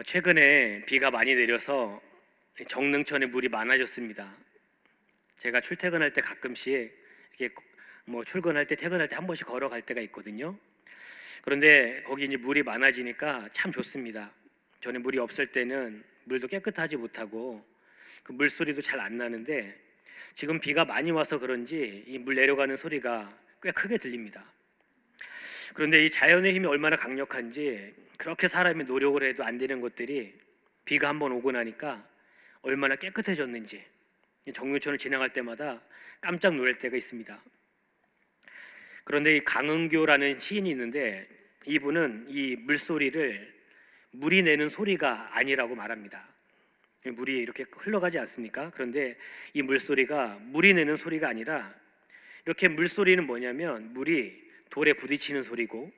최근에 비가 많이 내려서 정릉천에 물이 많아졌습니다. 제가 출퇴근할 때 가끔씩 이렇게 출근할 때 퇴근할 때 한 번씩 걸어갈 때가 있거든요. 그런데 거기 이제 물이 많아지니까 참 좋습니다. 전에 물이 없을 때는 물도 깨끗하지 못하고 그 물소리도 잘 안 나는데 지금 비가 많이 와서 그런지 이 물 내려가는 소리가 꽤 크게 들립니다. 그런데 이 자연의 힘이 얼마나 강력한지 그렇게 사람이 노력을 해도 안 되는 것들이 비가 한번 오고 나니까 얼마나 깨끗해졌는지 정육천을 지나갈 때마다 깜짝 놀랄 때가 있습니다. 그런데 이 강은교라는 시인이 있는데 이분은 이 물소리를 물이 내는 소리가 아니라고 말합니다. 물이 이렇게 흘러가지 않습니까? 그런데 이 물소리가 물이 내는 소리가 아니라 이렇게 물소리는 뭐냐면 물이 돌에 부딪히는 소리고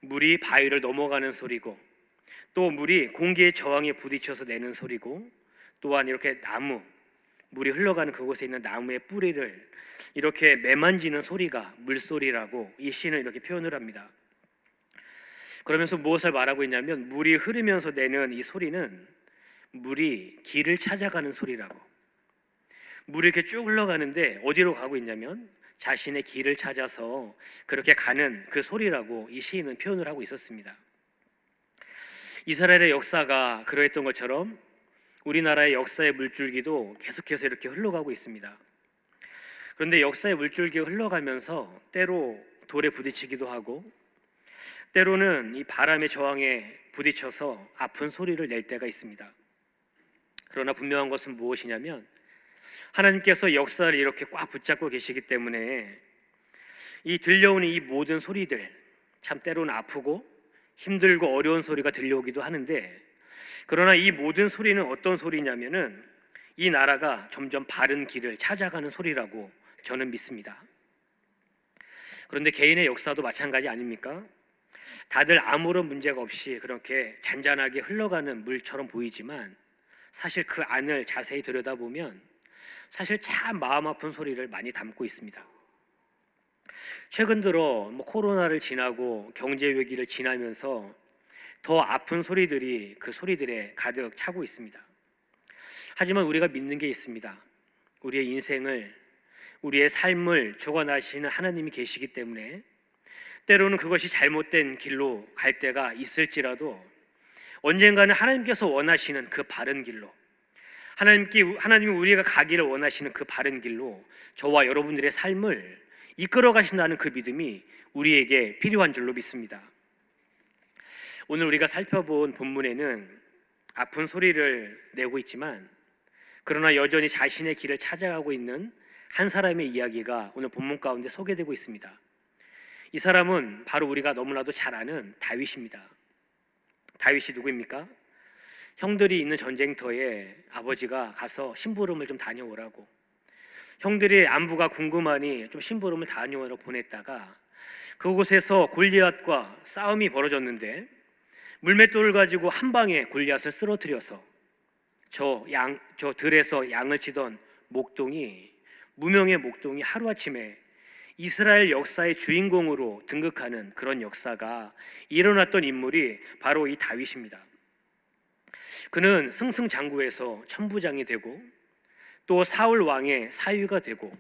물이 바위를 넘어가는 소리고 또 물이 공기의 저항에 부딪혀서 내는 소리고 또한 이렇게 물이 흘러가는 그곳에 있는 나무의 뿌리를 이렇게 매만지는 소리가 물소리라고 이 시는 이렇게 표현을 합니다. 그러면서 무엇을 말하고 있냐면 물이 흐르면서 내는 이 소리는 물이 길을 찾아가는 소리라고, 물이 이렇게 쭉 흘러가는데 어디로 가고 있냐면 자신의 길을 찾아서 그렇게 가는 그 소리라고 이 시인은 표현을 하고 있었습니다. 이스라엘의 역사가 그러했던 것처럼 우리나라의 역사의 물줄기도 계속해서 이렇게 흘러가고 있습니다. 그런데 역사의 물줄기가 흘러가면서 때로 돌에 부딪히기도 하고 때로는 이 바람의 저항에 부딪혀서 아픈 소리를 낼 때가 있습니다. 그러나 분명한 것은 무엇이냐면 하나님께서 역사를 이렇게 꽉 붙잡고 계시기 때문에 이 들려오는 이 모든 소리들, 참 때로는 아프고 힘들고 어려운 소리가 들려오기도 하는데, 그러나 이 모든 소리는 어떤 소리냐면은 이 나라가 점점 바른 길을 찾아가는 소리라고 저는 믿습니다. 그런데 개인의 역사도 마찬가지 아닙니까? 다들 아무런 문제가 없이 그렇게 잔잔하게 흘러가는 물처럼 보이지만 사실 그 안을 자세히 들여다보면 사실 참 마음 아픈 소리를 많이 담고 있습니다. 최근 들어 코로나를 지나고 경제 위기를 지나면서 더 아픈 소리들이 그 소리들에 가득 차고 있습니다. 하지만 우리가 믿는 게 있습니다. 우리의 인생을, 우리의 삶을 주관하시는 하나님이 계시기 때문에 때로는 그것이 잘못된 길로 갈 때가 있을지라도 언젠가는 하나님께서 원하시는 그 바른 길로, 하나님이 우리가 가기를 원하시는 그 바른 길로 저와 여러분들의 삶을 이끌어 가신다는 그 믿음이 우리에게 필요한 줄로 믿습니다. 오늘 우리가 살펴본 본문에는 아픈 소리를 내고 있지만 그러나 여전히 자신의 길을 찾아가고 있는 한 사람의 이야기가 오늘 본문 가운데 소개되고 있습니다. 이 사람은 바로 우리가 너무나도 잘 아는 다윗입니다. 다윗이 누구입니까? 형들이 있는 전쟁터에 아버지가 가서 심부름을 좀 다녀오라고, 형들의 안부가 궁금하니 좀 심부름을 다녀오라고 보냈다가 그곳에서 골리앗과 싸움이 벌어졌는데 물맷돌을 가지고 한 방에 골리앗을 쓰러뜨려서 저 들에서 양을 치던 무명의 목동이 하루아침에 이스라엘 역사의 주인공으로 등극하는 그런 역사가 일어났던 인물이 바로 이 다윗입니다. 그는 승승장구해서 천부장이 되고 또 사울 왕의 사위가 되고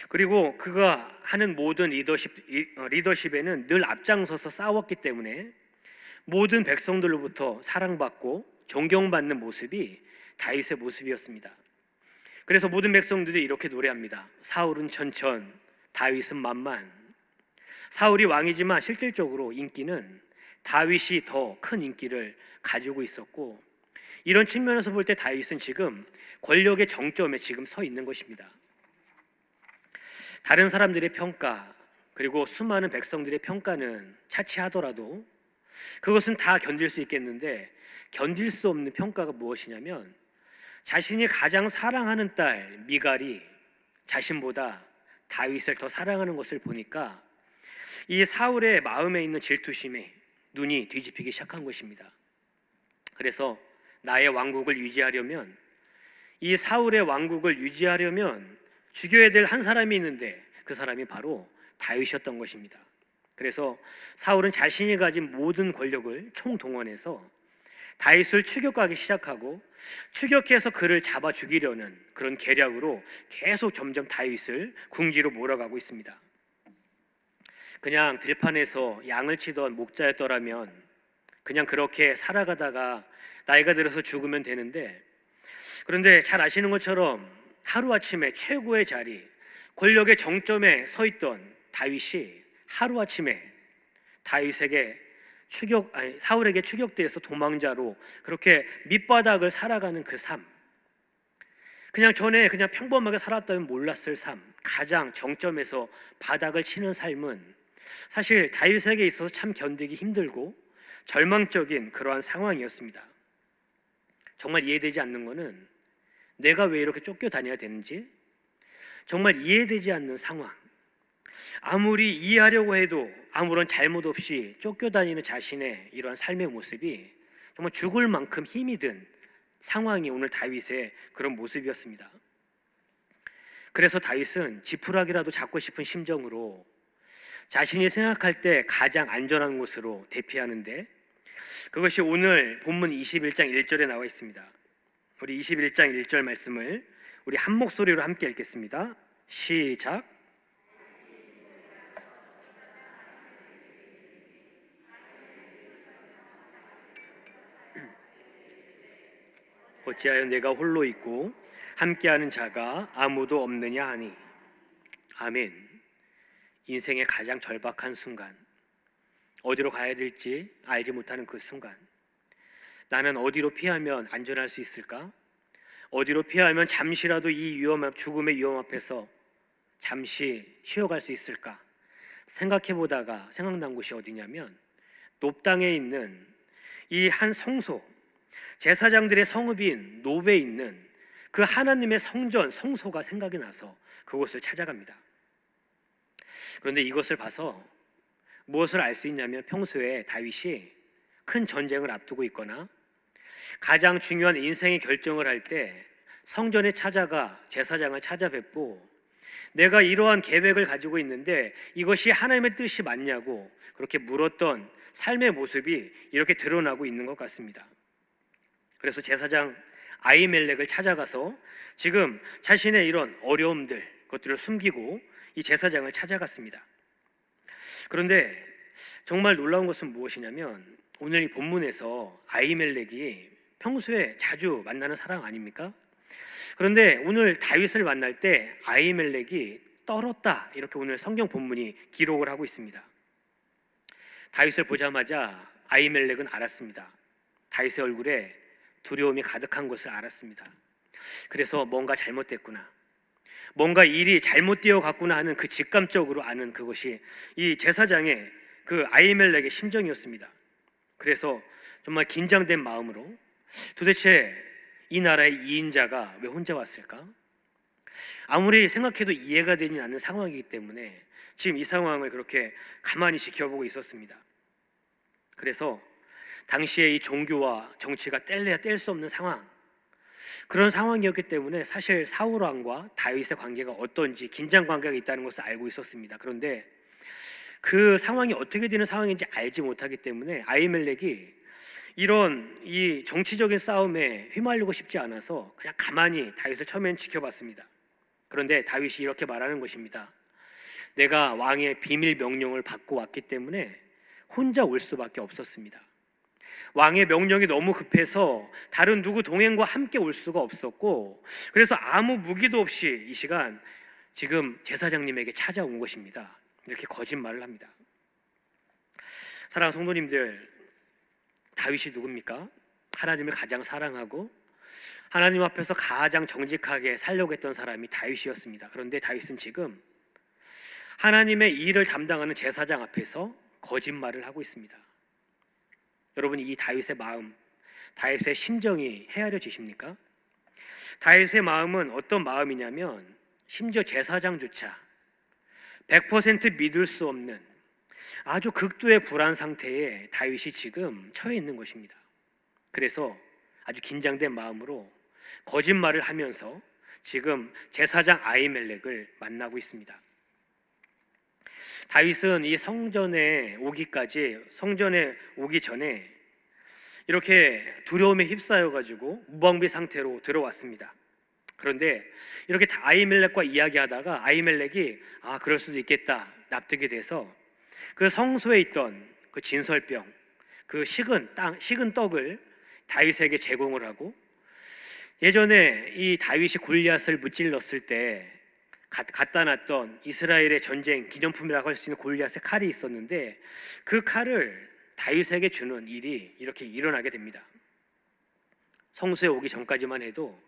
그리고 그가 하는 모든 리더십에는 늘 앞장서서 싸웠기 때문에 모든 백성들로부터 사랑받고 존경받는 모습이 다윗의 모습이었습니다. 그래서 모든 백성들이 이렇게 노래합니다. 사울은 천천, 다윗은 만만. 사울이 왕이지만 실질적으로 인기는 다윗이 더 큰 인기를 가지고 있었고, 이런 측면에서 볼 때 다윗은 지금 권력의 정점에 지금 서 있는 것입니다. 다른 사람들의 평가 그리고 수많은 백성들의 평가는 차치하더라도 그것은 다 견딜 수 있겠는데 견딜 수 없는 평가가 무엇이냐면 자신이 가장 사랑하는 딸 미갈이 자신보다 다윗을 더 사랑하는 것을 보니까 이 사울의 마음에 있는 질투심에 눈이 뒤집히기 시작한 것입니다. 그래서 나의 왕국을 유지하려면, 이 사울의 왕국을 유지하려면 죽여야 될 한 사람이 있는데 그 사람이 바로 다윗이었던 것입니다. 그래서 사울은 자신이 가진 모든 권력을 총동원해서 다윗을 추격하기 시작하고 추격해서 그를 잡아 죽이려는 그런 계략으로 계속 점점 다윗을 궁지로 몰아가고 있습니다. 그냥 들판에서 양을 치던 목자였더라면 그냥 그렇게 살아가다가 나이가 들어서 죽으면 되는데, 그런데 잘 아시는 것처럼 하루아침에 최고의 자리, 권력의 정점에 서 있던 다윗이 하루아침에 사울에게 추격돼서 도망자로 그렇게 밑바닥을 살아가는 그 삶, 그냥 전에 그냥 평범하게 살았다면 몰랐을 삶, 가장 정점에서 바닥을 치는 삶은 사실 다윗에게 있어서 참 견디기 힘들고 절망적인 그러한 상황이었습니다. 정말 이해되지 않는 것은 내가 왜 이렇게 쫓겨다녀야 되는지 정말 이해되지 않는 상황, 아무리 이해하려고 해도 아무런 잘못 없이 쫓겨다니는 자신의 이러한 삶의 모습이 정말 죽을 만큼 힘이 든 상황이 오늘 다윗의 그런 모습이었습니다. 그래서 다윗은 지푸라기라도 잡고 싶은 심정으로 자신이 생각할 때 가장 안전한 곳으로 대피하는데, 그것이 오늘 본문 21장 1절에 나와 있습니다. 우리 21장 1절 말씀을 우리 한 목소리로 함께 읽겠습니다. 시작. 어찌하여 내가 홀로 있고 함께하는 자가 아무도 없느냐 하니. 아멘. 인생의 가장 절박한 순간, 어디로 가야 될지 알지 못하는 그 순간, 나는 어디로 피하면 안전할 수 있을까? 어디로 피하면 잠시라도 이 죽음의 위험 앞에서 잠시 쉬어갈 수 있을까? 생각해보다가 생각난 곳이 어디냐면 높당에 있는 이 한 성소, 제사장들의 성읍인 노베에 있는 그 하나님의 성소가 생각이 나서 그곳을 찾아갑니다. 그런데 이것을 봐서 무엇을 알 수 있냐면, 평소에 다윗이 큰 전쟁을 앞두고 있거나 가장 중요한 인생의 결정을 할 때 성전에 찾아가 제사장을 찾아뵙고 내가 이러한 계획을 가지고 있는데 이것이 하나님의 뜻이 맞냐고 그렇게 물었던 삶의 모습이 이렇게 드러나고 있는 것 같습니다. 그래서 제사장 아히멜렉을 찾아가서 지금 자신의 이런 어려움들, 것들을 숨기고 이 제사장을 찾아갔습니다. 그런데 정말 놀라운 것은 무엇이냐면, 오늘 이 본문에서 아히멜렉이 평소에 자주 만나는 사람 아닙니까? 그런데 오늘 다윗을 만날 때 아히멜렉이 떨었다, 이렇게 오늘 성경 본문이 기록을 하고 있습니다. 다윗을 보자마자 아히멜렉은 알았습니다. 다윗의 얼굴에 두려움이 가득한 것을 알았습니다. 그래서 뭔가 잘못됐구나, 뭔가 일이 잘못되어 갔구나 하는 그 직감적으로 아는 그것이 이 제사장의 그 아히멜렉의 심정이었습니다. 그래서 정말 긴장된 마음으로 도대체 이 나라의 2인자가 왜 혼자 왔을까? 아무리 생각해도 이해가 되지 않는 상황이기 때문에 지금 이 상황을 그렇게 가만히 지켜보고 있었습니다. 그래서 당시에 이 종교와 정치가 뗄래야 뗄 수 없는 상황, 그런 상황이었기 때문에 사실 사울 왕과 다윗의 관계가 어떤지 긴장 관계가 있다는 것을 알고 있었습니다. 그런데 그 상황이 어떻게 되는 상황인지 알지 못하기 때문에 아히멜렉이 이런 이 정치적인 싸움에 휘말리고 싶지 않아서 그냥 가만히 다윗을 처음엔 지켜봤습니다. 그런데 다윗이 이렇게 말하는 것입니다. 내가 왕의 비밀 명령을 받고 왔기 때문에 혼자 올 수밖에 없었습니다. 왕의 명령이 너무 급해서 다른 누구 동행과 함께 올 수가 없었고, 그래서 아무 무기도 없이 이 시간 지금 제사장님에게 찾아온 것입니다. 이렇게 거짓말을 합니다. 사랑하는 성도님들, 다윗이 누굽니까? 하나님을 가장 사랑하고 하나님 앞에서 가장 정직하게 살려고 했던 사람이 다윗이었습니다. 그런데 다윗은 지금 하나님의 일을 담당하는 제사장 앞에서 거짓말을 하고 있습니다. 여러분, 이 다윗의 마음, 다윗의 심정이 헤아려지십니까? 다윗의 마음은 어떤 마음이냐면 심지어 제사장조차 100% 믿을 수 없는 아주 극도의 불안 상태에 다윗이 지금 처해 있는 것입니다. 그래서 아주 긴장된 마음으로 거짓말을 하면서 지금 제사장 아히멜렉을 만나고 있습니다. 다윗은 이 성전에 오기 전에 이렇게 두려움에 휩싸여 가지고 무방비 상태로 들어왔습니다. 그런데 이렇게 아히멜렉과 이야기하다가 아히멜렉이 그럴 수도 있겠다 납득이 돼서 그 성소에 있던 그 진설병, 그 식은 떡을 다윗에게 제공을 하고, 예전에 이 다윗이 골리앗을 무찔렀을 때 갖다 놨던 이스라엘의 전쟁 기념품이라고 할 수 있는 골리앗의 칼이 있었는데 그 칼을 다윗에게 주는 일이 이렇게 일어나게 됩니다. 성소에 오기 전까지만 해도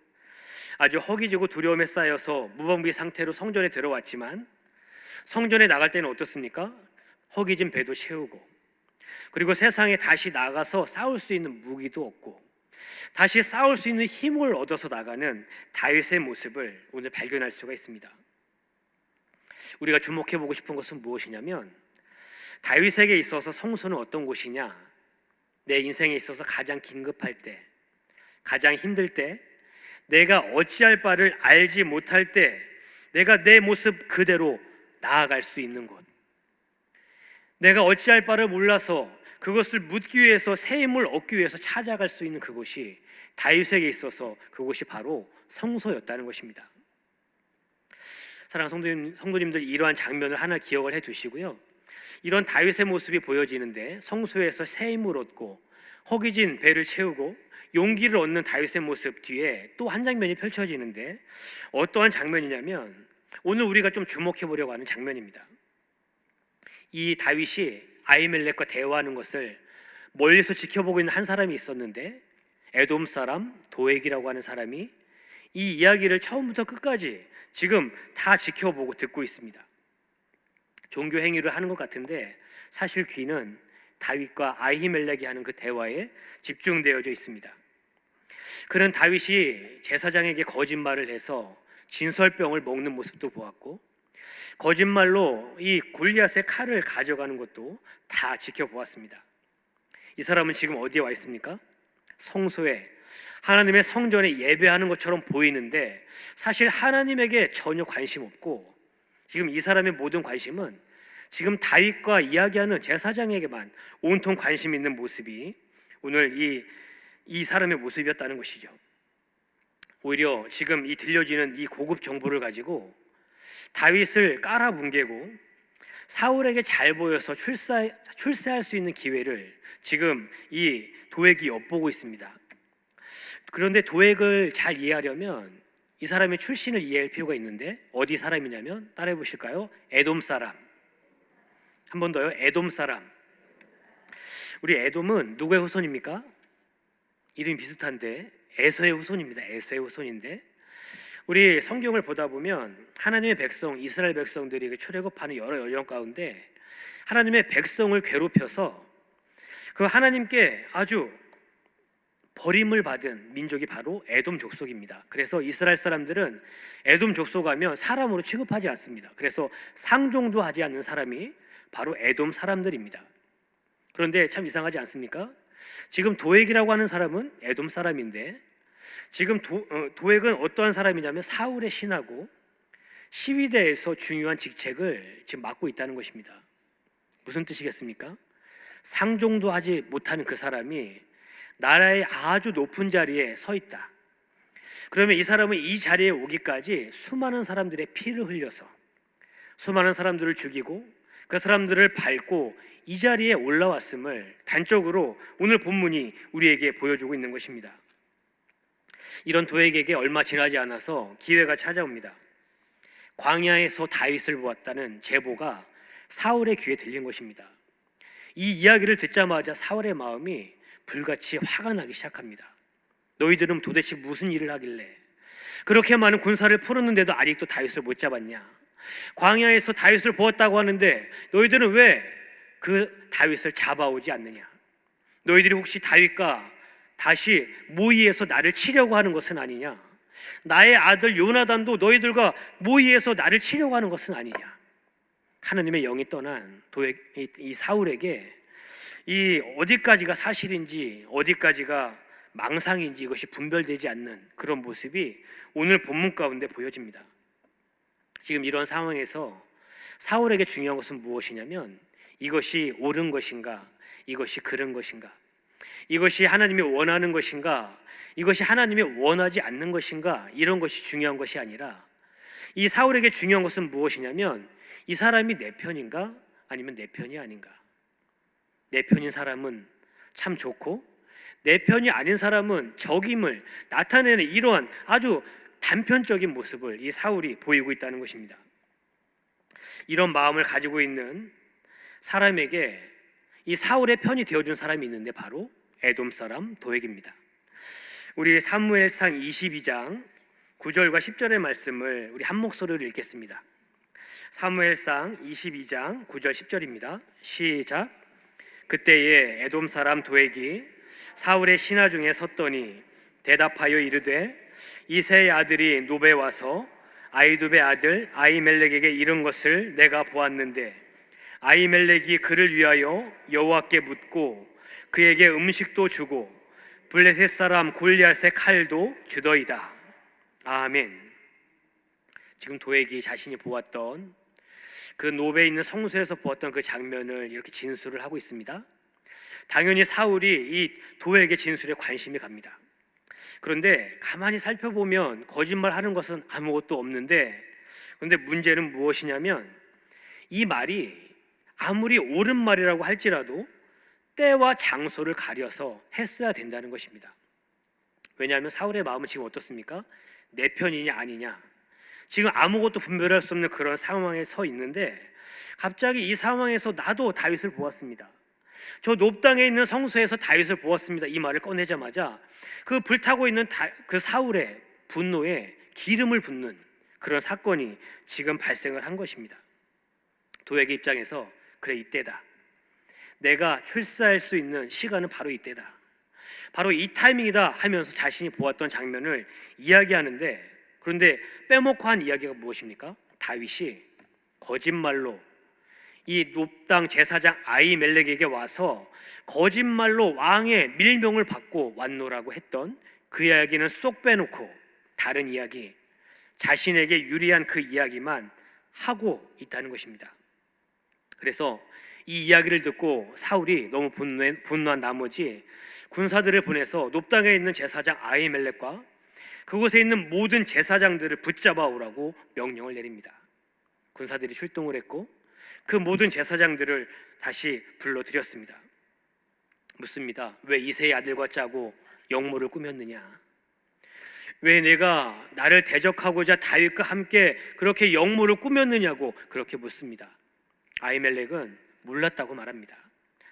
아주 허기지고 두려움에 쌓여서 무방비 상태로 성전에 들어왔지만, 성전에 나갈 때는 어떻습니까? 허기진 배도 채우고, 그리고 세상에 다시 나가서 싸울 수 있는 무기도 없고 다시 싸울 수 있는 힘을 얻어서 나가는 다윗의 모습을 오늘 발견할 수가 있습니다. 우리가 주목해 보고 싶은 것은 무엇이냐면, 다윗에게 있어서 성소는 어떤 곳이냐? 내 인생에 있어서 가장 긴급할 때, 가장 힘들 때, 내가 어찌할 바를 알지 못할 때 내가 내 모습 그대로 나아갈 수 있는 곳, 내가 어찌할 바를 몰라서 그것을 묻기 위해서 새 힘을 얻기 위해서 찾아갈 수 있는 그곳이 다윗에게 있어서 그곳이 바로 성소였다는 것입니다. 사랑하는 성도님들, 이러한 장면을 하나 기억을 해 두시고요, 이런 다윗의 모습이 보여지는데 성소에서 새 힘을 얻고 허기진 배를 채우고 용기를 얻는 다윗의 모습 뒤에 또 한 장면이 펼쳐지는데, 어떠한 장면이냐면 오늘 우리가 좀 주목해 보려고 하는 장면입니다. 이 다윗이 아히멜렉과 대화하는 것을 멀리서 지켜보고 있는 한 사람이 있었는데, 에돔 사람 도액이라고 하는 사람이 이 이야기를 처음부터 끝까지 지금 다 지켜보고 듣고 있습니다. 종교 행위를 하는 것 같은데 사실 귀는 다윗과 아히멜렉이 하는 그 대화에 집중되어져 있습니다. 그는 다윗이 제사장에게 거짓말을 해서 진설병을 먹는 모습도 보았고, 거짓말로 이 골리앗의 칼을 가져가는 것도 다 지켜보았습니다. 이 사람은 지금 어디에 와 있습니까? 성소에, 하나님의 성전에 예배하는 것처럼 보이는데 사실 하나님에게 전혀 관심 없고, 지금 이 사람의 모든 관심은 지금 다윗과 이야기하는 제사장에게만 온통 관심 있는 모습이 오늘 이 사람의 모습이었다는 것이죠. 오히려 지금 이 들려지는 이 고급 정보를 가지고 다윗을 깔아뭉개고 사울에게 잘 보여서 출세할 수 있는 기회를 지금 이 도액이 엿보고 있습니다. 그런데 도액을 잘 이해하려면 이 사람의 출신을 이해할 필요가 있는데, 어디 사람이냐면 따라해 보실까요? 에돔 사람. 한 번 더요. 에돔 사람. 우리 에돔은 누구의 후손입니까? 이름이 비슷한데 에서의 후손입니다. 에서의 후손인데, 우리 성경을 보다 보면 하나님의 백성, 이스라엘 백성들이 출애굽하는 여러 연령 가운데 하나님의 백성을 괴롭혀서 그 하나님께 아주 버림을 받은 민족이 바로 에돔 족속입니다. 그래서 이스라엘 사람들은 에돔 족속하면 사람으로 취급하지 않습니다. 그래서 상종도 하지 않는 사람이 바로 에돔 사람들입니다. 그런데 참 이상하지 않습니까? 지금 도액이라고 하는 사람은 에돔 사람인데, 지금 도액은 어떠한 사람이냐면 사울의 신하고 시위대에서 중요한 직책을 지금 맡고 있다는 것입니다. 무슨 뜻이겠습니까? 상종도 하지 못하는 그 사람이 나라의 아주 높은 자리에 서 있다. 그러면 이 사람은 이 자리에 오기까지 수많은 사람들의 피를 흘려서 수많은 사람들을 죽이고 그 사람들을 밟고 이 자리에 올라왔음을 단적으로 오늘 본문이 우리에게 보여주고 있는 것입니다. 이런 도액에게 얼마 지나지 않아서 기회가 찾아옵니다. 광야에서 다윗을 보았다는 제보가 사울의 귀에 들린 것입니다. 이 이야기를 듣자마자 사울의 마음이 불같이 화가 나기 시작합니다. 너희들은 도대체 무슨 일을 하길래 그렇게 많은 군사를 풀었는데도 아직도 다윗을 못 잡았냐? 광야에서 다윗을 보았다고 하는데 너희들은 왜 그 다윗을 잡아오지 않느냐? 너희들이 혹시 다윗과 다시 모의해서 나를 치려고 하는 것은 아니냐? 나의 아들 요나단도 너희들과 모의해서 나를 치려고 하는 것은 아니냐? 하나님의 영이 떠난 이 사울에게 이 어디까지가 사실인지 어디까지가 망상인지 이것이 분별되지 않는 그런 모습이 오늘 본문 가운데 보여집니다. 지금 이런 상황에서 사울에게 중요한 것은 무엇이냐면 이것이 옳은 것인가, 이것이 그른 것인가, 이것이 하나님이 원하는 것인가, 이것이 하나님이 원하지 않는 것인가, 이런 것이 중요한 것이 아니라 이 사울에게 중요한 것은 무엇이냐면 이 사람이 내 편인가 아니면 내 편이 아닌가. 내 편인 사람은 참 좋고 내 편이 아닌 사람은 적임을 나타내는 이러한 아주 단편적인 모습을 이 사울이 보이고 있다는 것입니다. 이런 마음을 가지고 있는 사람에게 이 사울의 편이 되어준 사람이 있는데 바로 에돔 사람 도액입니다. 우리 사무엘상 22장 9절과 10절의 말씀을 우리 한 목소리로 읽겠습니다. 사무엘상 22장 9절 10절입니다. 시작. 그때에 에돔 사람 도액이 사울의 신하 중에 섰더니 대답하여 이르되 이새의 아들이 노베 와서 아이두베 아들 아히멜렉에게 이른 것을 내가 보았는데 아히멜렉이 그를 위하여 여호와께 묻고 그에게 음식도 주고 블레셋 사람 골리앗의 칼도 주더이다. 아멘. 지금 도액이 자신이 보았던 그 노베에 있는 성소에서 보았던 그 장면을 이렇게 진술을 하고 있습니다. 당연히 사울이 이 도액의 진술에 관심이 갑니다. 그런데 가만히 살펴보면 거짓말하는 것은 아무것도 없는데, 그런데 문제는 무엇이냐면 이 말이 아무리 옳은 말이라고 할지라도 때와 장소를 가려서 했어야 된다는 것입니다. 왜냐하면 사울의 마음은 지금 어떻습니까? 내 편이냐 아니냐, 지금 아무것도 분별할 수 없는 그런 상황에 서 있는데 갑자기 이 상황에서 나도 다윗을 보았습니다, 저 높당에 있는 성소에서 다윗을 보았습니다, 이 말을 꺼내자마자 그 불타고 있는 그 사울의 분노에 기름을 붓는 그런 사건이 지금 발생을 한 것입니다. 도액의 입장에서 그래, 이때다, 내가 출세할 수 있는 시간은 바로 이때다, 바로 이 타이밍이다 하면서 자신이 보았던 장면을 이야기하는데, 그런데 빼먹고 한 이야기가 무엇입니까? 다윗이 거짓말로 이 높당 제사장 아히멜렉에게 와서 거짓말로 왕의 밀명을 받고 왔노라고 했던 그 이야기는 쏙 빼놓고 다른 이야기, 자신에게 유리한 그 이야기만 하고 있다는 것입니다. 그래서 이 이야기를 듣고 사울이 너무 분노한 나머지 군사들을 보내서 높당에 있는 제사장 아히멜렉과 그곳에 있는 모든 제사장들을 붙잡아 오라고 명령을 내립니다. 군사들이 출동을 했고 그 모든 제사장들을 다시 불러들였습니다. 묻습니다. 왜 이새의 아들과 짜고 역모를 꾸몄느냐? 왜 내가 나를 대적하고자 다윗과 함께 그렇게 역모를 꾸몄느냐고 그렇게 묻습니다. 아히멜렉은 몰랐다고 말합니다.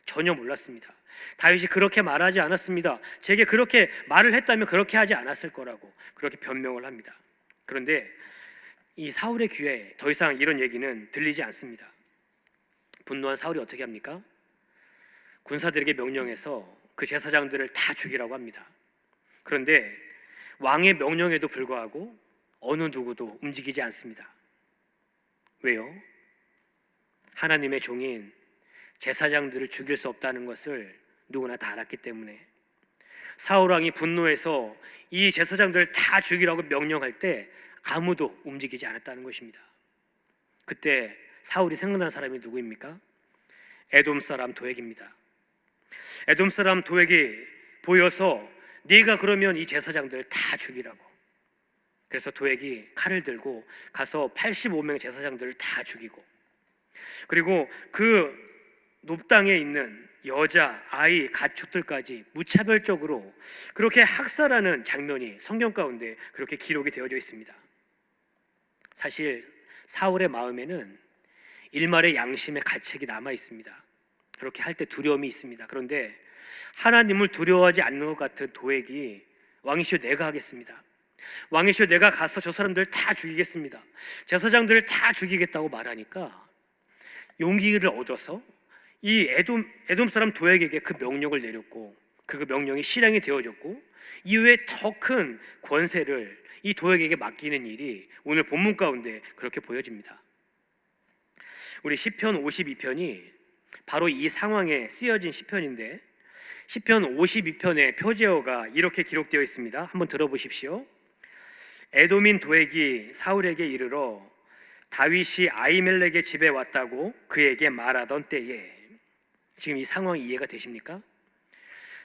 전혀 몰랐습니다. 다윗이 그렇게 말하지 않았습니다. 제게 그렇게 말을 했다면 그렇게 하지 않았을 거라고 그렇게 변명을 합니다. 그런데 이 사울의 귀에 더 이상 이런 얘기는 들리지 않습니다. 분노한 사울이 어떻게 합니까? 군사들에게 명령해서 그 제사장들을 다 죽이라고 합니다. 그런데 왕의 명령에도 불구하고 어느 누구도 움직이지 않습니다. 왜요? 하나님의 종인 제사장들을 죽일 수 없다는 것을 누구나 다 알았기 때문에 사울 왕이 분노해서 이 제사장들을 다 죽이라고 명령할 때 아무도 움직이지 않았다는 것입니다. 그때 사울이 생각난 사람이 누구입니까? 에돔 사람 도액입니다. 에돔 사람 도액이 보여서 네가 그러면 이 제사장들 다 죽이라고. 그래서 도액이 칼을 들고 가서 85명 제사장들을 다 죽이고, 그리고 그 높당에 있는 여자, 아이, 가축들까지 무차별적으로 그렇게 학살하는 장면이 성경 가운데 그렇게 기록이 되어져 있습니다. 사실 사울의 마음에는 일말의 양심의 가책이 남아 있습니다. 그렇게 할 때 두려움이 있습니다. 그런데 하나님을 두려워하지 않는 것 같은 도액이 왕이시여 내가 하겠습니다, 왕이시여 내가 가서 저 사람들 다 죽이겠습니다, 제사장들을 다 죽이겠다고 말하니까 용기를 얻어서 이 에돔 사람 도액에게 그 명령을 내렸고 그 명령이 실행이 되어졌고 이후에 더 큰 권세를 이 도액에게 맡기는 일이 오늘 본문 가운데 그렇게 보여집니다. 우리 시편 52편이 바로 이 상황에 쓰여진 시편인데, 시편 52편의 표제어가 이렇게 기록되어 있습니다. 한번 들어보십시오. 에돔인 도액이 사울에게 이르러 다윗이 아히멜렉의 집에 왔다고 그에게 말하던 때에, 지금 이 상황이 이해가 되십니까?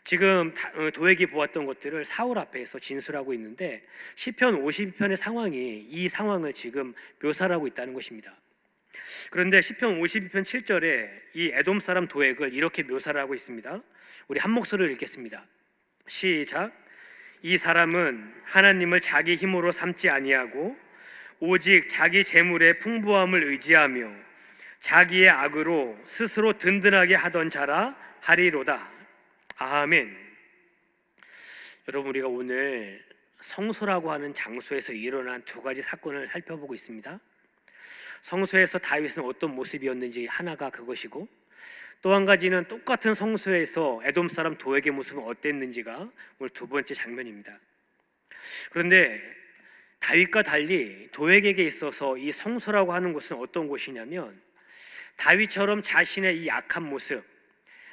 지금 도액이 보았던 것들을 사울 앞에서 진술하고 있는데 시편 52편의 상황이 이 상황을 지금 묘사하고 있다는 것입니다. 그런데 시편 52편 7절에 이 에돔 사람 도액을 이렇게 묘사를 하고 있습니다. 우리 한 목소리로 읽겠습니다. 시작. 이 사람은 하나님을 자기 힘으로 삼지 아니하고 오직 자기 재물의 풍부함을 의지하며 자기의 악으로 스스로 든든하게 하던 자라 하리로다. 아멘. 여러분, 우리가 오늘 성소라고 하는 장소에서 일어난 두 가지 사건을 살펴보고 있습니다. 성소에서 다윗은 어떤 모습이었는지 하나가 그것이고, 또 한 가지는 똑같은 성소에서 에돔 사람 도액의 모습은 어땠는지가 오늘 두 번째 장면입니다. 그런데 다윗과 달리 도액에게 있어서 이 성소라고 하는 곳은 어떤 곳이냐면, 다윗처럼 자신의 이 약한 모습,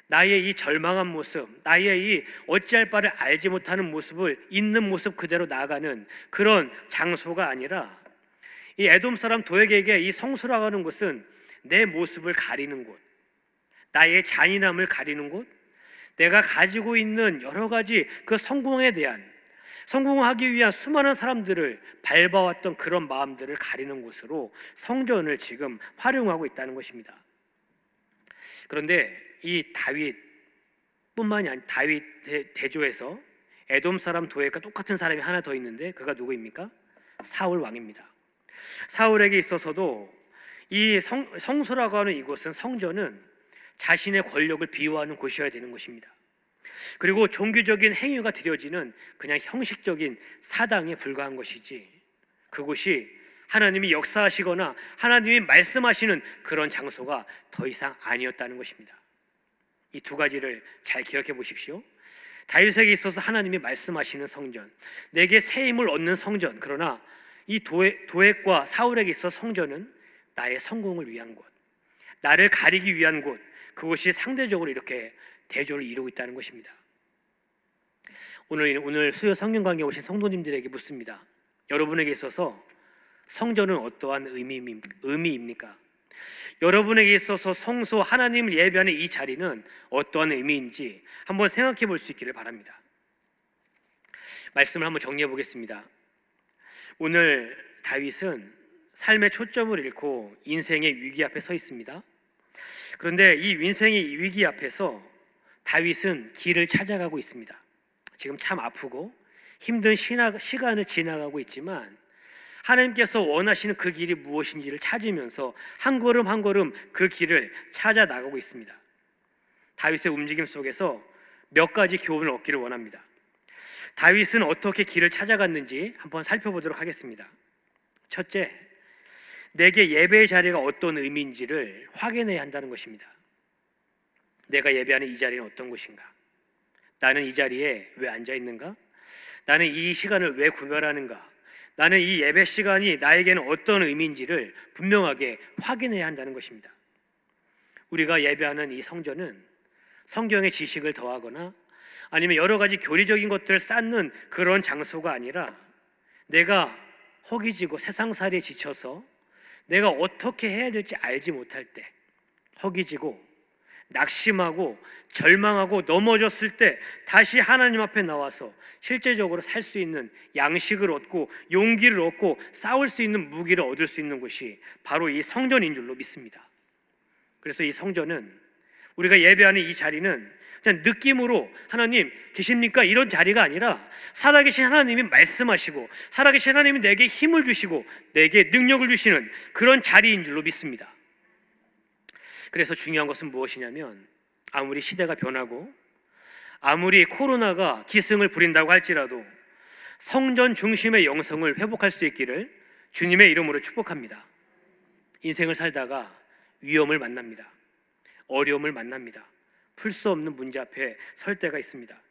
나의 이 절망한 모습, 나의 이 어찌할 바를 알지 못하는 모습을 있는 모습 그대로 나아가는 그런 장소가 아니라, 이 에돔 사람 도액에게 이 성소라고 하는 곳은 내 모습을 가리는 곳, 나의 잔인함을 가리는 곳, 내가 가지고 있는 여러 가지 그 성공에 대한, 성공하기 위한 수많은 사람들을 밟아왔던 그런 마음들을 가리는 곳으로 성전을 지금 활용하고 있다는 것입니다. 그런데 이 다윗뿐만이 아니라 다윗 대조에서 에돔 사람 도액과 똑같은 사람이 하나 더 있는데 그가 누구입니까? 사울 왕입니다. 사울에게 있어서도 이 성소라고 하는 이곳은, 성전은 자신의 권력을 비유하는 곳이어야 되는 것입니다. 그리고 종교적인 행위가 드려지는 그냥 형식적인 사당에 불과한 것이지, 그곳이 하나님이 역사하시거나 하나님이 말씀하시는 그런 장소가 더 이상 아니었다는 것입니다. 이 두 가지를 잘 기억해 보십시오. 다윗에게 있어서 하나님이 말씀하시는 성전, 내게 새 힘을 얻는 성전, 그러나 이 도액과 사울에게 있어 성전은 나의 성공을 위한 곳, 나를 가리기 위한 곳, 그것이 상대적으로 이렇게 대조를 이루고 있다는 것입니다. 오늘 수요 성경 강의에 오신 성도님들에게 묻습니다. 여러분에게 있어서 성전은 어떠한 의미입니까? 여러분에게 있어서 성소, 하나님을 예배하는 이 자리는 어떠한 의미인지 한번 생각해 볼 수 있기를 바랍니다. 말씀을 한번 정리해 보겠습니다. 오늘 다윗은 삶의 초점을 잃고 인생의 위기 앞에 서 있습니다. 그런데 이 인생의 위기 앞에서 다윗은 길을 찾아가고 있습니다. 지금 참 아프고 힘든 시간을 지나가고 있지만 하나님께서 원하시는 그 길이 무엇인지를 찾으면서 한 걸음 한 걸음 그 길을 찾아 나가고 있습니다. 다윗의 움직임 속에서 몇 가지 교훈을 얻기를 원합니다. 다윗은 어떻게 길을 찾아갔는지 한번 살펴보도록 하겠습니다. 첫째, 내게 예배의 자리가 어떤 의미인지를 확인해야 한다는 것입니다. 내가 예배하는 이 자리는 어떤 곳인가? 나는 이 자리에 왜 앉아 있는가? 나는 이 시간을 왜 구별하는가? 나는 이 예배 시간이 나에게는 어떤 의미인지를 분명하게 확인해야 한다는 것입니다. 우리가 예배하는 이 성전은 성경의 지식을 더하거나 아니면 여러 가지 교리적인 것들을 쌓는 그런 장소가 아니라, 내가 허기지고 세상살이에 지쳐서 내가 어떻게 해야 될지 알지 못할 때, 허기지고 낙심하고 절망하고 넘어졌을 때 다시 하나님 앞에 나와서 실제적으로 살 수 있는 양식을 얻고 용기를 얻고 싸울 수 있는 무기를 얻을 수 있는 곳이 바로 이 성전인 줄로 믿습니다. 그래서 이 성전은, 우리가 예배하는 이 자리는 그냥 느낌으로 하나님 계십니까? 이런 자리가 아니라, 살아계신 하나님이 말씀하시고 살아계신 하나님이 내게 힘을 주시고 내게 능력을 주시는 그런 자리인 줄로 믿습니다. 그래서 중요한 것은 무엇이냐면, 아무리 시대가 변하고 아무리 코로나가 기승을 부린다고 할지라도 성전 중심의 영성을 회복할 수 있기를 주님의 이름으로 축복합니다. 인생을 살다가 위험을 만납니다. 어려움을 만납니다. 풀 수 없는 문제 앞에 설 때가 있습니다.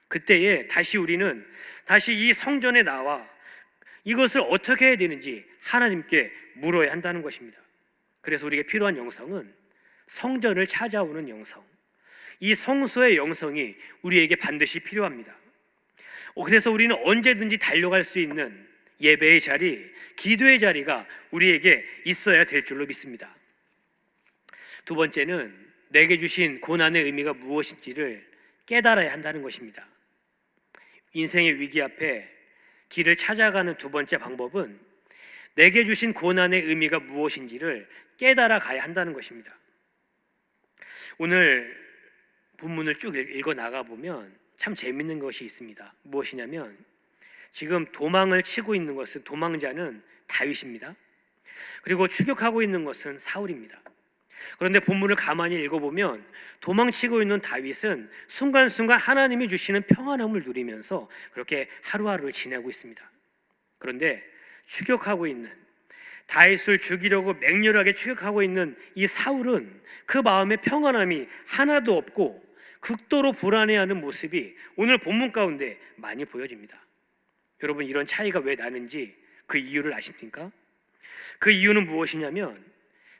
그때에 우리는 다시 이 성전에 나와 이것을 어떻게 해야 되는지 하나님께 물어야 한다는 것입니다. 그래서 우리에게 필요한 영성은 성전을 찾아오는 영성, 이 성소의 영성이 우리에게 반드시 필요합니다. 그래서 우리는 언제든지 달려갈 수 있는 예배의 자리, 기도의 자리가 우리에게 있어야 될 줄로 믿습니다. 두 번째는 내게 주신 고난의 의미가 무엇인지를 깨달아야 한다는 것입니다. 인생의 위기 앞에 길을 찾아가는 두 번째 방법은 내게 주신 고난의 의미가 무엇인지를 깨달아 가야 한다는 것입니다. 오늘 본문을 쭉 읽어 나가 보면 참 재밌는 것이 있습니다. 무엇이냐면 지금 도망을 치고 있는 것은, 도망자는 다윗입니다. 그리고 추격하고 있는 것은 사울입니다. 그런데 본문을 가만히 읽어보면 도망치고 있는 다윗은 순간순간 하나님이 주시는 평안함을 누리면서 그렇게 하루하루를 지내고 있습니다. 그런데 추격하고 있는, 다윗을 죽이려고 맹렬하게 추격하고 있는 이 사울은 그 마음에 평안함이 하나도 없고 극도로 불안해하는 모습이 오늘 본문 가운데 많이 보여집니다. 여러분, 이런 차이가 왜 나는지 그 이유를 아십니까? 그 이유는 무엇이냐면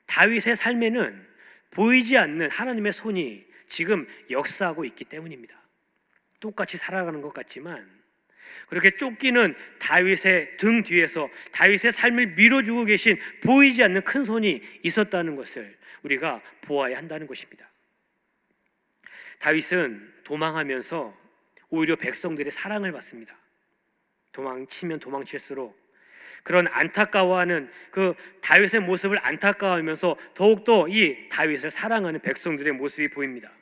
다윗의 삶에는 보이지 않는 하나님의 손이 지금 역사하고 있기 때문입니다. 똑같이 살아가는 것 같지만 그렇게 쫓기는 다윗의 등 뒤에서 다윗의 삶을 밀어주고 계신 보이지 않는 큰 손이 있었다는 것을 우리가 보아야 한다는 것입니다. 다윗은 도망하면서 오히려 백성들의 사랑을 받습니다. 도망치면 도망칠수록 그런 안타까워하는 그 다윗의 모습을 안타까워하면서 더욱더 이 다윗을 사랑하는 백성들의 모습이 보입니다.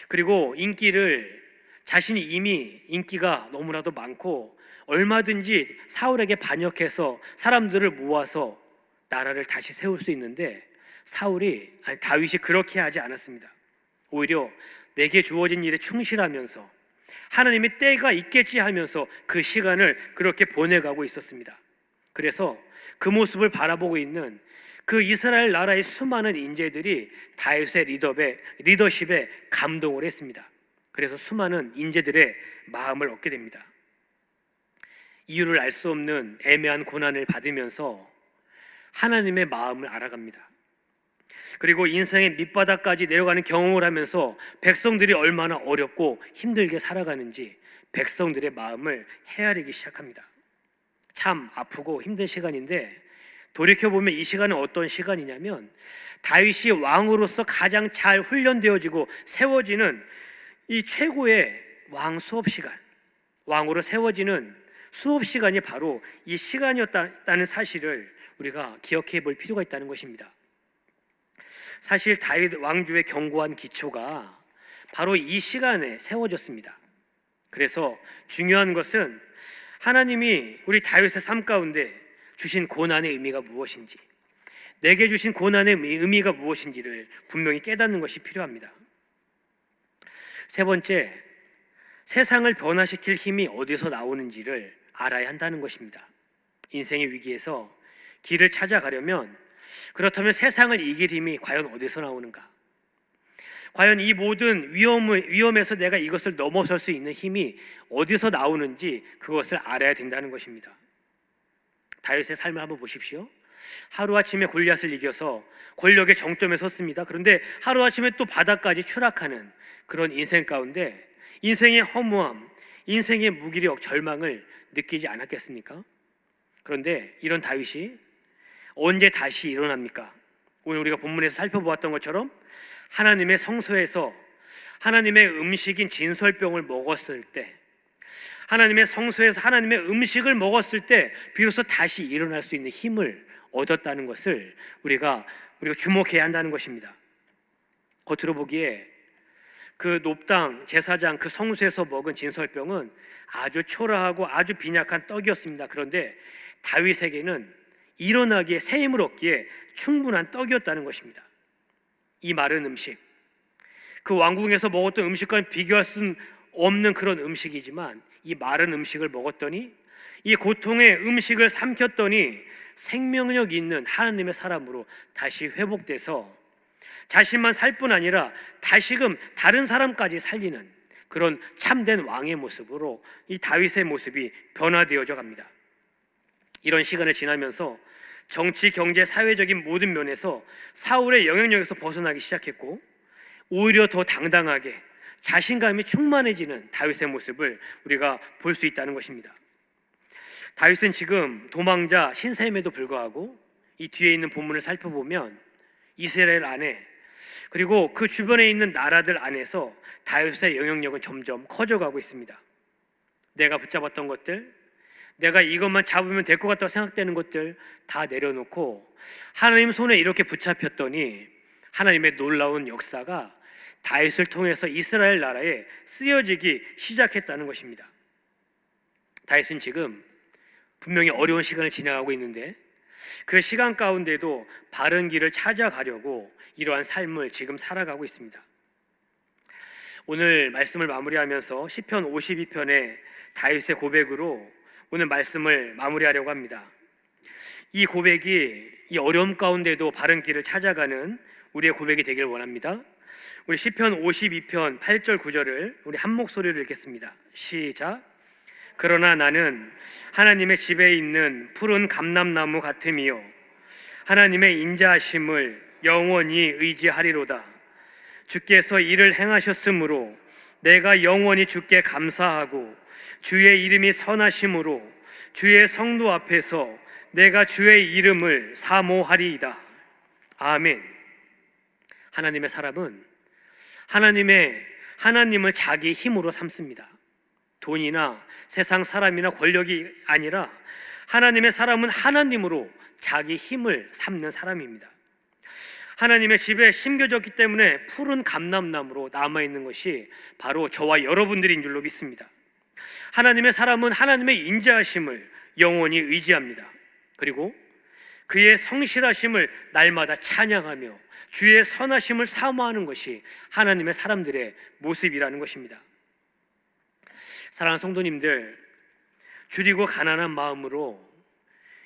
그리고 자신이 이미 인기가 너무나도 많고 얼마든지 사울에게 반역해서 사람들을 모아서 나라를 다시 세울 수 있는데 다윗이 그렇게 하지 않았습니다. 오히려 내게 주어진 일에 충실하면서 하나님의 때가 있겠지 하면서 그 시간을 그렇게 보내가고 있었습니다. 그래서 그 모습을 바라보고 있는 그 이스라엘 나라의 수많은 인재들이 다윗의 리더십에 감동을 했습니다. 그래서 수많은 인재들의 마음을 얻게 됩니다. 이유를 알 수 없는 애매한 고난을 받으면서 하나님의 마음을 알아갑니다. 그리고 인생의 밑바닥까지 내려가는 경험을 하면서 백성들이 얼마나 어렵고 힘들게 살아가는지 백성들의 마음을 헤아리기 시작합니다. 참 아프고 힘든 시간인데 돌이켜보면 이 시간은 어떤 시간이냐면 다윗이 왕으로서 가장 잘 훈련되어지고 세워지는 이 최고의 왕 수업 시간, 왕으로 세워지는 수업 시간이 바로 이 시간이었다는 사실을 우리가 기억해 볼 필요가 있다는 것입니다. 사실 다윗 왕조의 견고한 기초가 바로 이 시간에 세워졌습니다. 그래서 중요한 것은 하나님이 우리 다윗의 삶 가운데 주신 고난의 의미가 무엇인지, 내게 주신 고난의 의미가 무엇인지를 분명히 깨닫는 것이 필요합니다. 세 번째, 세상을 변화시킬 힘이 어디서 나오는지를 알아야 한다는 것입니다. 인생의 위기에서 길을 찾아가려면, 그렇다면 세상을 이길 힘이 과연 어디서 나오는가? 과연 이 모든 위험에서 내가 이것을 넘어설 수 있는 힘이 어디서 나오는지 그것을 알아야 된다는 것입니다. 다윗의 삶을 한번 보십시오. 하루아침에 골리앗을 이겨서 권력의 정점에 섰습니다. 그런데 하루아침에 또 바닥까지 추락하는 그런 인생 가운데 인생의 허무함, 인생의 무기력, 절망을 느끼지 않았겠습니까? 그런데 이런 다윗이 언제 다시 일어납니까? 오늘 우리가 본문에서 살펴보았던 것처럼 하나님의 성소에서 하나님의 음식인 진설병을 먹었을 때, 하나님의 성소에서 하나님의 음식을 먹었을 때 비로소 다시 일어날 수 있는 힘을 얻었다는 것을 우리가 주목해야 한다는 것입니다. 겉으로 보기에 그 높당 제사장 그 성소에서 먹은 진설병은 아주 초라하고 아주 빈약한 떡이었습니다. 그런데 다윗에게는 일어나기에, 새 힘을 얻기에 충분한 떡이었다는 것입니다. 이 마른 음식, 그 왕궁에서 먹었던 음식과는 비교할 수 없는 그런 음식이지만 이 마른 음식을 먹었더니, 이 고통의 음식을 삼켰더니 생명력 있는 하나님의 사람으로 다시 회복돼서 자신만 살 뿐 아니라 다시금 다른 사람까지 살리는 그런 참된 왕의 모습으로 이 다윗의 모습이 변화되어져 갑니다. 이런 시간을 지나면서 정치, 경제, 사회적인 모든 면에서 사울의 영향력에서 벗어나기 시작했고, 오히려 더 당당하게 자신감이 충만해지는 다윗의 모습을 우리가 볼 수 있다는 것입니다. 다윗은 지금 도망자 신셈에도 불구하고 이 뒤에 있는 본문을 살펴보면 이스라엘 안에 그리고 그 주변에 있는 나라들 안에서 다윗의 영향력은 점점 커져가고 있습니다. 내가 붙잡았던 것들, 내가 이것만 잡으면 될 것 같다고 생각되는 것들 다 내려놓고 하나님 손에 이렇게 붙잡혔더니 하나님의 놀라운 역사가 다윗을 통해서 이스라엘 나라에 쓰여지기 시작했다는 것입니다. 다윗은 지금 분명히 어려운 시간을 지나가고 있는데 그 시간 가운데도 바른 길을 찾아가려고 이러한 삶을 지금 살아가고 있습니다. 오늘 말씀을 마무리하면서 시편 52편의 다윗의 고백으로 오늘 말씀을 마무리하려고 합니다. 이 고백이 이 어려움 가운데도 바른 길을 찾아가는 우리의 고백이 되길 원합니다. 우리 시편 52편 8절 9절을 우리 한 목소리로 읽겠습니다. 시작. 그러나 나는 하나님의 집에 있는 푸른 감람나무 같음이요 하나님의 인자하심을 영원히 의지하리로다. 주께서 이를 행하셨으므로 내가 영원히 주께 감사하고 주의 이름이 선하심으로 주의 성도 앞에서 내가 주의 이름을 사모하리이다. 아멘. 하나님의 사람은 하나님을 자기 힘으로 삼습니다. 돈이나 세상 사람이나 권력이 아니라 하나님의 사람은 하나님으로 자기 힘을 삼는 사람입니다. 하나님의 집에 심겨졌기 때문에 푸른 감람나무로 남아있는 것이 바로 저와 여러분들인 줄로 믿습니다. 하나님의 사람은 하나님의 인자하심을 영원히 의지합니다. 그리고 그의 성실하심을 날마다 찬양하며 주의 선하심을 사모하는 것이 하나님의 사람들의 모습이라는 것입니다. 사랑하는 성도님들, 줄이고 가난한 마음으로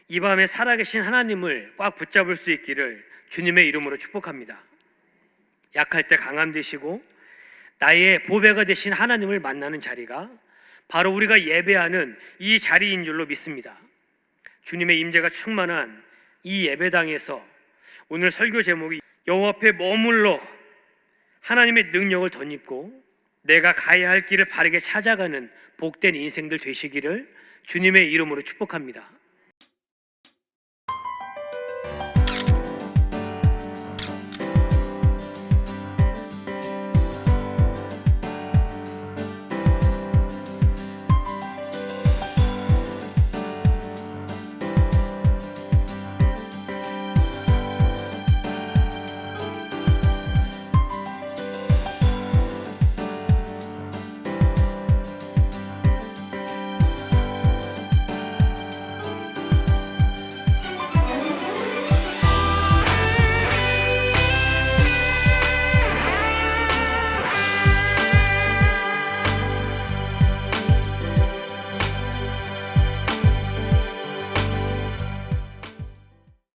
이 밤에 살아계신 하나님을 꽉 붙잡을 수 있기를 주님의 이름으로 축복합니다. 약할 때 강함 되시고 나의 보배가 되신 하나님을 만나는 자리가 바로 우리가 예배하는 이 자리인 줄로 믿습니다. 주님의 임재가 충만한 이 예배당에서 오늘 설교 제목이 여호와 앞에 머물러 하나님의 능력을 덧입고 내가 가야 할 길을 바르게 찾아가는 복된 인생들 되시기를 주님의 이름으로 축복합니다.